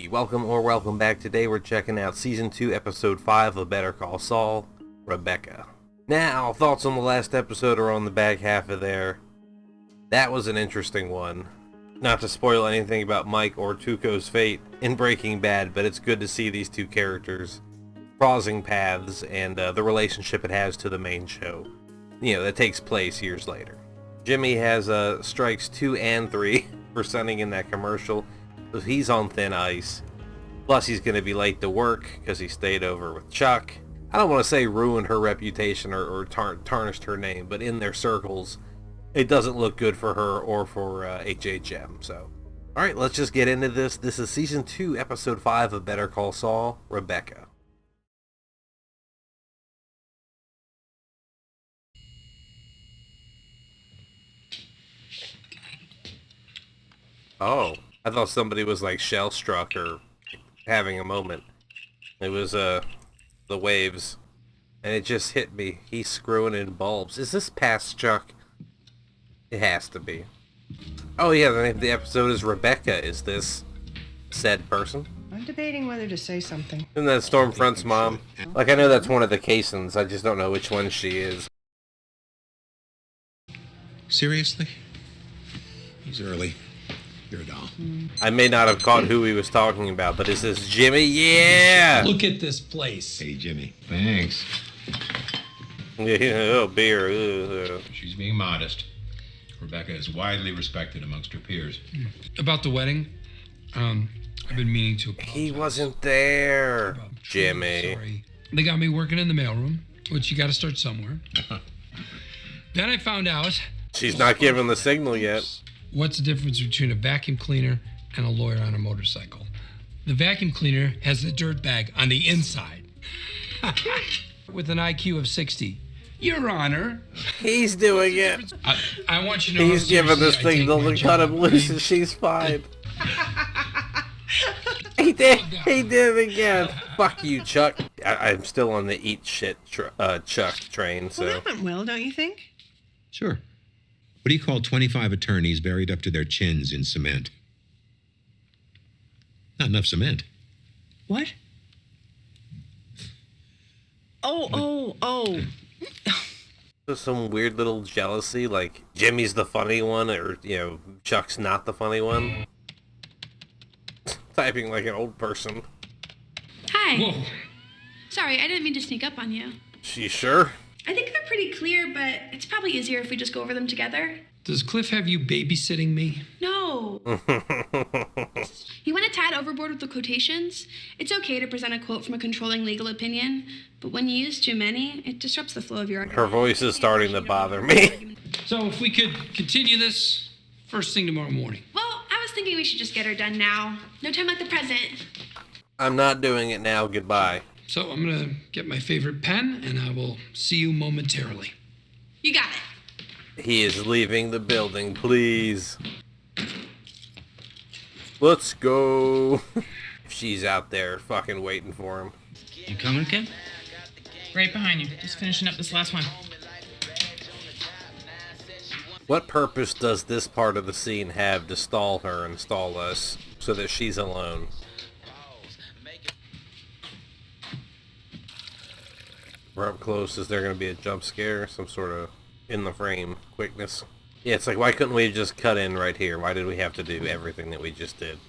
Hey, welcome back. Today we're checking out Season 2, Episode 5 of Better Call Saul, Rebecca. Now, thoughts on the last episode are on the back half of there. That was an interesting one. Not to spoil anything about Mike or Tuco's fate in Breaking Bad, but it's good to see these two characters crossing paths and the relationship it has to the main show. You know, that takes place years later. Jimmy has strikes 2 and 3 for sending in that commercial. So he's on thin ice. Plus he's going to be late to work because he stayed over with Chuck. I don't want to say ruined her reputation or tarnished her name, but in their circles, it doesn't look good for her or for HHM. So, alright, let's just get into this. This is Season 2, Episode 5 of Better Call Saul, Rebecca. Oh. I thought somebody was like shell struck or having a moment. It was the waves, and it just hit me. He's screwing in bulbs. Is this past Chuck? It has to be. Oh yeah, the name of the episode is Rebecca. Is this said person? I'm debating whether to say something. Isn't that Stormfront's mom? Like, I know that's one of the Casons. I just don't know which one she is. Seriously? He's early. You're a doll. I may not have caught who he was talking about, but is this Jimmy? Yeah! Look at this place. Hey, Jimmy. Thanks. Yeah, oh, beer. She's being modest. Rebecca is widely respected amongst her peers. About the wedding, I've been meaning to apologize. He wasn't there, Jimmy. Sorry. They got me working in the mailroom, which you got to start somewhere. Then I found out... She's not giving the signal yet. What's the difference between a vacuum cleaner and a lawyer on a motorcycle? The vacuum cleaner has the dirt bag on the inside. With an IQ of 60. Your Honor. He's doing it. I want you to know He's giving the signal to cut him loose and she's fine. He did it again. Fuck you, Chuck. I'm still on the eat shit Chuck train, so. Well, that went well, don't you think? Sure. What do you call 25 attorneys buried up to their chins in cement? Not enough cement. What? Oh. There's some weird little jealousy, like Jimmy's the funny one, or, you know, Chuck's not the funny one. Typing like an old person. Hi. Whoa. Sorry, I didn't mean to sneak up on you. She sure? I think they're pretty clear, but it's probably easier if we just go over them together. Does Cliff have you babysitting me? No. He went a tad overboard with the quotations. It's okay to present a quote from a controlling legal opinion, but when you use too many, it disrupts the flow of your argument. Her voice is starting to bother me. So if we could continue this first thing tomorrow morning. Well, I was thinking we should just get her done now. No time like the present. I'm not doing it now, goodbye. So I'm going to get my favorite pen, and I will see you momentarily. You got it. He is leaving the building, please. Let's go. She's out there fucking waiting for him. You coming, Kim? Right behind you. Just finishing up this last one. What purpose does this part of the scene have to stall her and stall us so that she's alone? We're up close. Is there going to be a jump scare? Some sort of in the frame quickness? Yeah, it's like, why couldn't we just cut in right here? Why did we have to do everything that we just did?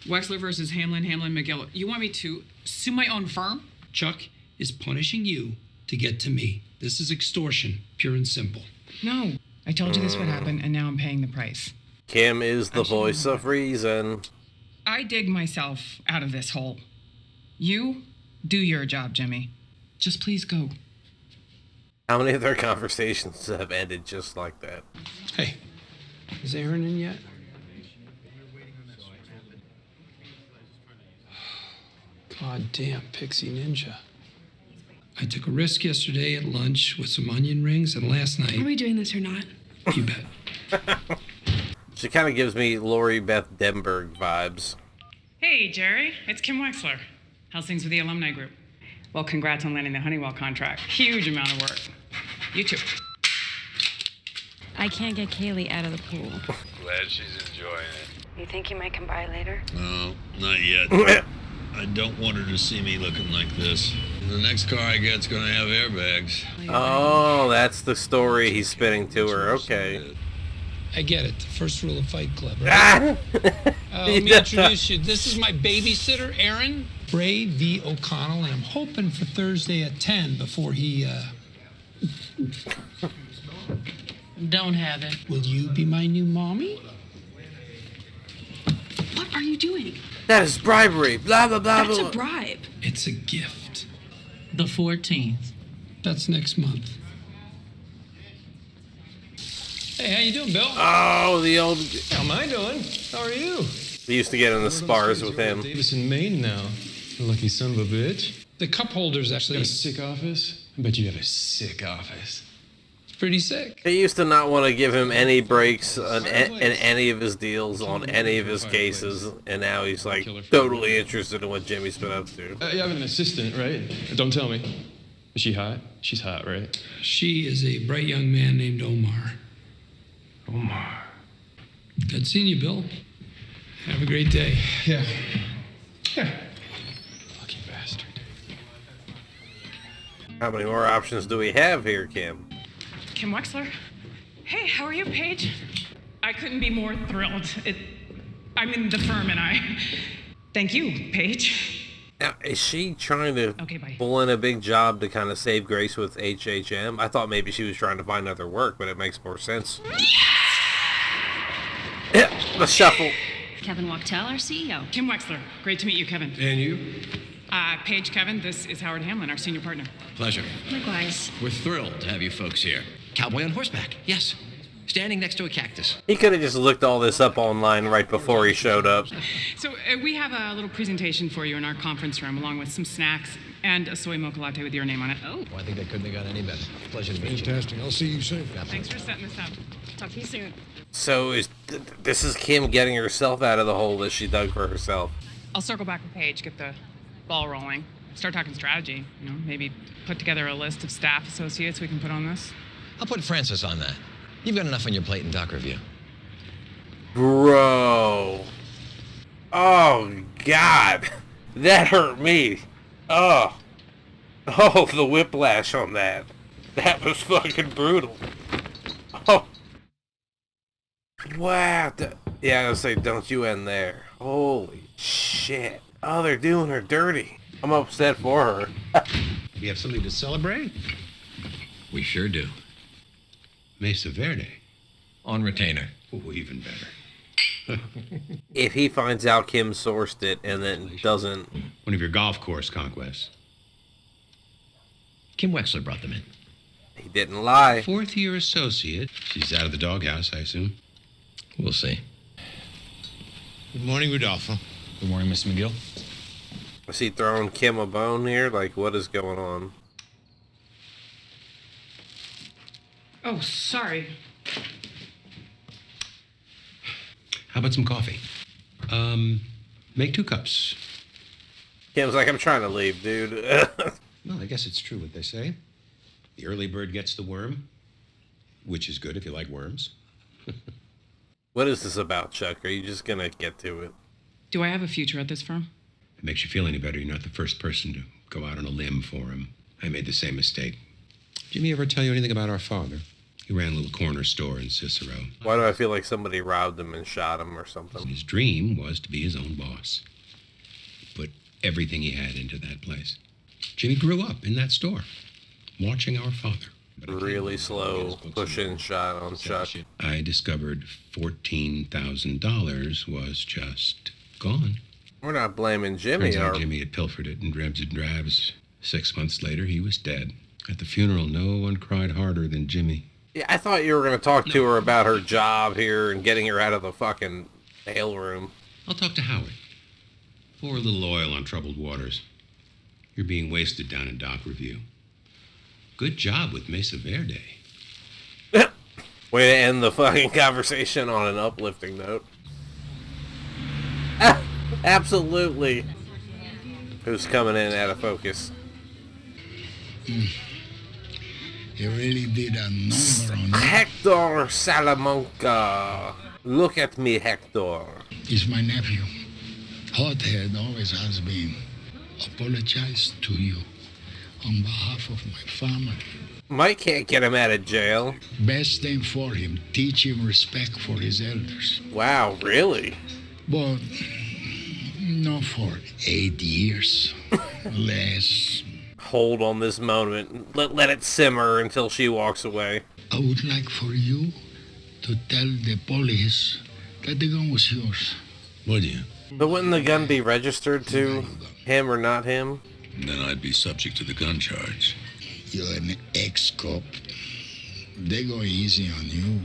Wexler versus Hamlin, McGill. You want me to sue my own firm? Chuck is punishing you to get to me. This is extortion, pure and simple. No. I told you this would happen, and now I'm paying the price. Kim is the voice of reason. I dig myself out of this hole. You do your job, Jimmy. Just please go. How many of their conversations have ended just like that? Hey, is Aaron in yet? God damn, Pixie Ninja. I took a risk yesterday at lunch with some onion rings, and last night... Are we doing this or not? You bet. She kind of gives me Lori Beth Denberg vibes. Hey, Jerry. It's Kim Wexler. How's things with the alumni group? Well, congrats on landing the Honeywell contract. Huge amount of work. You too. I can't get Kaylee out of the pool. Glad she's enjoying it. You think he might come by later? No, not yet. I don't want her to see me looking like this. The next car I get's gonna have airbags. Oh, that's the story he's spinning to her. Okay. I get it. The first rule of Fight Club, right? Let me introduce you. This is my babysitter, Aaron. Ray V. O'Connell, and I'm hoping for Thursday at 10 before he, Don't have it. Will you be my new mommy? What are you doing? That is bribery. Blah, blah, blah, That's blah. a bribe. It's a gift. The 14th. That's next month. Hey, how you doing, Bill? Oh, the old... How am I doing? How are you? We used to get in the spars with him. Davis in Maine now. Lucky son of a bitch. The cup holder's actually... Got a sick office? I bet you have a sick office. It's pretty sick. He used to not want to give him any breaks in any of his deals, on any of his cases, and now he's like totally interested in what Jimmy's been up to. You have an assistant, right? Don't tell me. Is she hot? She's hot, right? She is a bright young man named Omar. Omar. Good seeing you, Bill. Have a great day. Yeah. Lucky bastard. How many more options do we have here, Kim? Kim Wexler. Hey, how are you, Paige? I couldn't be more thrilled. I'm in the firm and I... Thank you, Paige. Now, is she trying to Okay, bye. pull in a big job to kind of save Grace with HHM? I thought maybe she was trying to find other work, but it makes more sense. Yeah, the shuffle. Kevin Wachtel, our CEO. Kim Wexler. Great to meet you, Kevin. And you? Paige, Kevin, this is Howard Hamlin, our senior partner. Pleasure. Likewise. We're thrilled to have you folks here. Cowboy on horseback, yes. Standing next to a cactus. He could have just looked all this up online right before he showed up. So we have a little presentation for you in our conference room, along with some snacks and a soy mocha latte with your name on it. Oh, I think that couldn't have got any better. Pleasure to meet you. Fantastic. I'll see you soon. Thanks for setting this up. Talk to you soon. So this is Kim getting herself out of the hole that she dug for herself. I'll circle back with Paige, get the ball rolling. Start talking strategy, maybe put together a list of staff associates we can put on this. I'll put Francis on that. You've got enough on your plate in doc review. Bro. Oh, God. That hurt me. Oh, the whiplash on that. That was fucking brutal. Oh. Wow. Yeah, I was say, don't you end there. Holy shit. Oh, they're doing her dirty. I'm upset for her. We have something to celebrate? We sure do. Mesa Verde. On retainer. Oh, even better. If he finds out Kim sourced it and then doesn't... One of your golf course conquests. Kim Wexler brought them in. He didn't lie. Fourth-year associate. She's out of the doghouse, I assume. We'll see. Good morning, Rudolfo. Good morning, Mr. McGill. Is he throwing Kim a bone here? Like, what is going on? Oh, sorry. How about some coffee? Make 2 cups. Kim's like, I'm trying to leave, dude. Well, I guess it's true what they say. The early bird gets the worm, which is good if you like worms. What is this about, Chuck? Are you just gonna get to it? Do I have a future at this firm? If it makes you feel any better, you're not the first person to go out on a limb for him. I made the same mistake. Jimmy ever tell you anything about our father? He ran a little corner store in Cicero. Why do I feel like somebody robbed him and shot him or something? His dream was to be his own boss. He put everything he had into that place. Jimmy grew up in that store, watching our father. Really slow push-in shot on Chuck. I discovered $14,000 was just gone. We're not blaming Jimmy, Turns out are Jimmy had pilfered it in dribs and drabs. 6 months later, he was dead. At the funeral, no one cried harder than Jimmy. Yeah, I thought you were going to talk to her about her job here and getting her out of the fucking mailroom. I'll talk to Howard. Pour a little oil on troubled waters. You're being wasted down in doc review. Good job with Mesa Verde. Way to end the fucking conversation on an uplifting note. Absolutely. Who's coming in out of focus? He really did a number on it. Hector Salamanca. Look at me, Hector. He's my nephew. Hothead always has been. Apologize to you on behalf of my family. Mike can't get him out of jail. Best thing for him, teach him respect for his elders. Wow, really? But not for 8 years. Less. Hold on this moment. Let it simmer until she walks away. I would like for you to tell the police that the gun was yours. Would you? But wouldn't the gun be registered to him or not him? Then I'd be subject to the gun charge. You're an ex-cop. They go easy on you.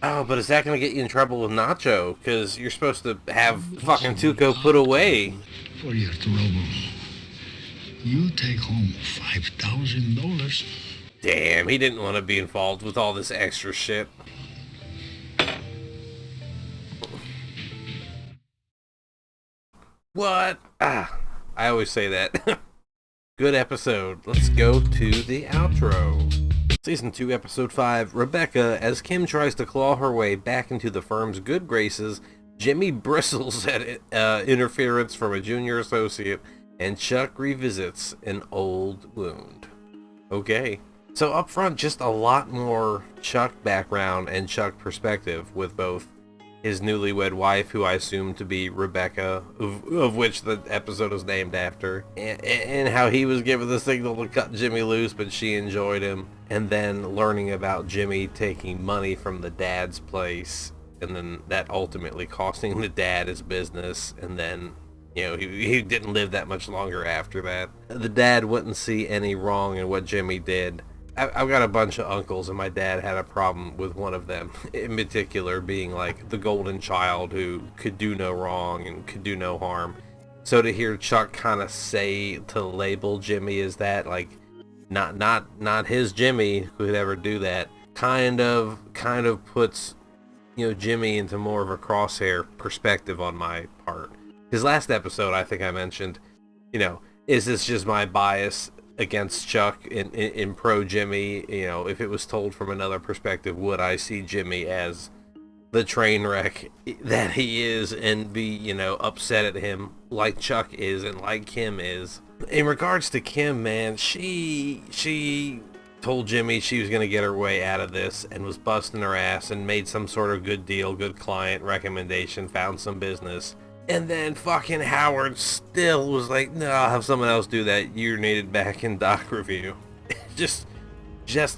Oh, but is that going to get you in trouble with Nacho? Because you're supposed to have fucking Tuco put away. For your trouble, you take home $5,000. Damn, he didn't want to be involved with all this extra shit. What? Ah, I always say that. Good episode. Let's go to the outro. Season 2, Episode 5, Rebecca. As Kim tries to claw her way back into the firm's good graces, Jimmy bristles at interference from a junior associate, and Chuck revisits an old wound. Okay. So up front, just a lot more Chuck background and Chuck perspective with both his newlywed wife, who I assume to be Rebecca, of which the episode is named after, and how he was given the signal to cut Jimmy loose, but she enjoyed him, and then learning about Jimmy taking money from the dad's place, and then that ultimately costing the dad his business, and then, you know, he didn't live that much longer after that. The dad wouldn't see any wrong in what Jimmy did. I've got a bunch of uncles, and my dad had a problem with one of them, in particular being like the golden child who could do no wrong and could do no harm. So to hear Chuck kind of say, to label Jimmy as that, like not his Jimmy who would ever do that, kind of puts, you know, Jimmy into more of a crosshair perspective on my part. His last episode, I think I mentioned, you know, is this just my bias against Chuck in pro Jimmy? You know, if it was told from another perspective, would I see Jimmy as the train wreck that he is and be, you know, upset at him like Chuck is and like Kim is? In regards to Kim, man, she told Jimmy she was gonna get her way out of this and was busting her ass and made some sort of good deal, good client recommendation, found some business. And then fucking Howard still was like, no, I'll have someone else do that. You're needed back in doc review. just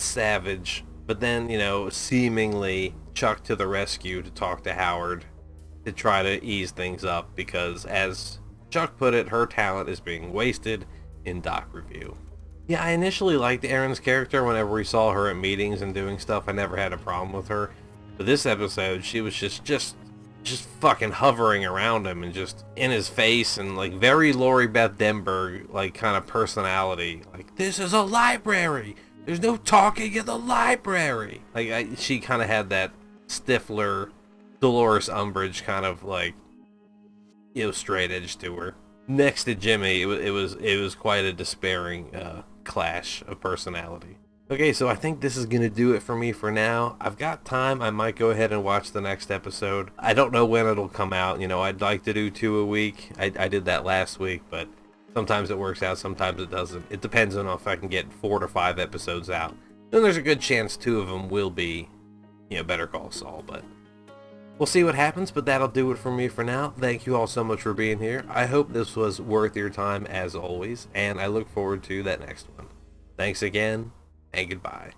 savage. But then, you know, seemingly Chuck to the rescue to talk to Howard to try to ease things up, because as Chuck put it, her talent is being wasted in doc review. Yeah, I initially liked Erin's character whenever we saw her at meetings and doing stuff. I never had a problem with her. But this episode, she was just fucking hovering around him and just in his face, and like very Lori Beth Denberg like kind of personality. Like, this is a library. There's no talking in the library. Like she kind of had that Stifler, Dolores Umbridge kind of like, you know, straight edge to her. Next to Jimmy, it was quite a despairing clash of personality. Okay, so I think this is going to do it for me for now. I've got time. I might go ahead and watch the next episode. I don't know when it'll come out. You know, I'd like to do 2 a week. I did that last week, but sometimes it works out, sometimes it doesn't. It depends on if I can get 4 to 5 episodes out. Then there's a good chance 2 of them will be, you know, Better Call Saul, but we'll see what happens. But that'll do it for me for now. Thank you all so much for being here. I hope this was worth your time as always, and I look forward to that next one. Thanks again, and goodbye.